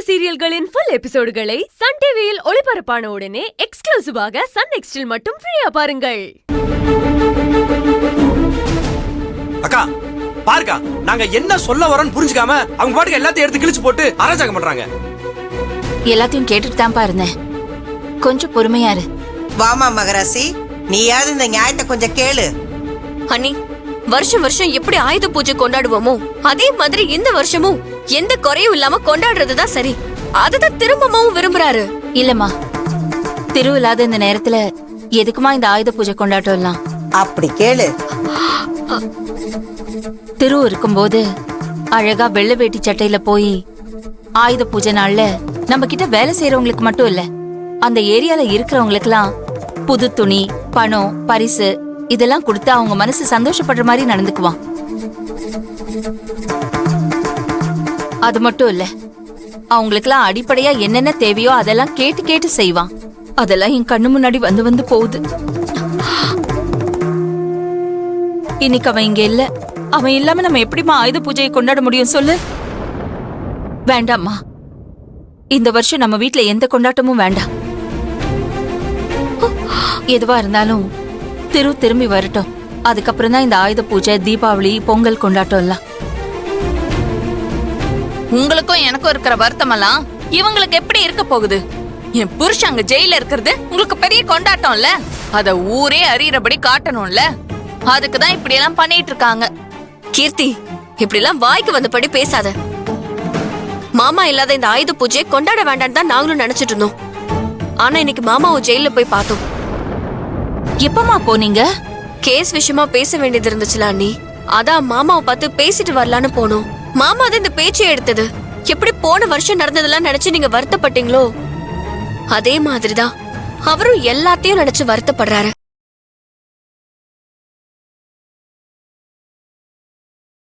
சீரியல்களின் full எபிசோடுகளை Sun டிவியில் ஒளிபரப்பான உடனே எக்ஸ்க்ளூசிவாக சன் நெக்ஸ்டில் மட்டும் ஃப்ரீயா பாருங்கள். அக்கா பாருக்கா, நாங்க என்ன சொல்ல வரோன்னு புரிஞ்சுக்காம அவங்க பாட்டுக்கு எல்லாத்தையும் எடுத்து கிழிச்சு போட்டு அராஜகம் பண்றாங்க. எல்லாத்தையும் கேட்டுட்டு தான் இருந்தேன். கொஞ்சம் பொறுமையா இரு. வாமா மகராசி, நீயாவது இந்த நியாயத்தை கொஞ்சம் கேளு. அண்ணி, வருஷம் வருஷம் எப்படி ஆயுத பூஜை கொண்டாடுவோமோ அதே மாதிரி இந்த வருஷமும் எந்த குறையும் இல்லாம கொண்டாடுறதுதான் சரி. அதுதான் திரும்பவும் விரும்புறாரு. இல்லம்மா, திருவிழாத இந்த நேரத்துல எதுக்குமா இந்த ஆயுத பூஜை கொண்டாட்டம்லாம்? அப்படி கேளு. திரு இருக்கும்போது அழகா வெள்ளை வேட்டி சட்டையில போய் ஆயுத பூஜை நாள்ல நம்ம கிட்ட வேலை செய்யறவங்களுக்கு மட்டும் இல்ல, அந்த ஏரியால இருக்கிறவங்களுக்கு எல்லாம் புது துணி, பணம், பரிசு இதெல்லாம் கொடுத்து அவங்க மனசு சந்தோஷப்படுற மாதிரி நடந்துக்குவான். அது மட்டும் இல்ல, அவங்களுக்கெல்லாம் அடிப்படையா என்னென்ன தேவையோ அதெல்லாம் கேட்டு கேட்டு செய்வான். அதெல்லாம் என் கண்ணு முன்னாடி வந்து வந்து போகுது. இன்னைக்கு அவன் இங்க இல்ல. அவன் இல்லாம நம்ம எப்படிமா ஆயுத பூஜையை கொண்டாட முடியும் சொல்லு? வேண்டாம்மா, இந்த வருஷம் நம்ம வீட்ல எந்த கொண்டாட்டமும் வேண்டாம். எதுவா இருந்தாலும் திரும்பி வரட்டும். அதுக்கப்புறம் தான் இந்த ஆயுத பூஜை, தீபாவளி, பொங்கல் கொண்டாட்டம் எல்லாம். உங்களுக்கும் எனக்கும் இருக்கிற வருத்தமெல்லாம் இவங்களுக்கு எப்படி இருக்க போகுது? என் புருஷன் அங்க ஜெயில இருக்கிறது உங்களுக்கு பெரிய கொண்டாட்டம்ல, அத ஊரே அறியறபடி காட்டணும்ல. அதுக்குதான் இப்படி எல்லாம் பண்ணிட்டு இருக்காங்க. கீர்த்தி, இப்படி எல்லாம் வாய்க்கு வந்தபடி பேசாத. மாமா இல்லாத இந்த ஆயுத பூஜையை கொண்டாட வேண்டாம் தான் நாங்களும் நினைச்சிட்டு இருந்தோம். ஆனா இன்னைக்கு மாமாவை ஜெயில போய் பார்த்தோம். எப்பமா போனீங்க? கேஸ் விஷயமா பேச வேண்டியது இருந்துச்சுல அண்ணி, அதான் மாமாவை பார்த்து பேசிட்டு வரலான்னு போனோம். மாமா தான் இந்த பேச்சை எடுத்தது. எப்படி போன வருஷம் நடந்ததெல்லாம் நினைச்சு நீங்க வருத்தப்பட்டீங்களோ அதே மாதிரிதான் அவரும் எல்லாத்தையும் நினைச்சு வருத்தப்படுறாரு.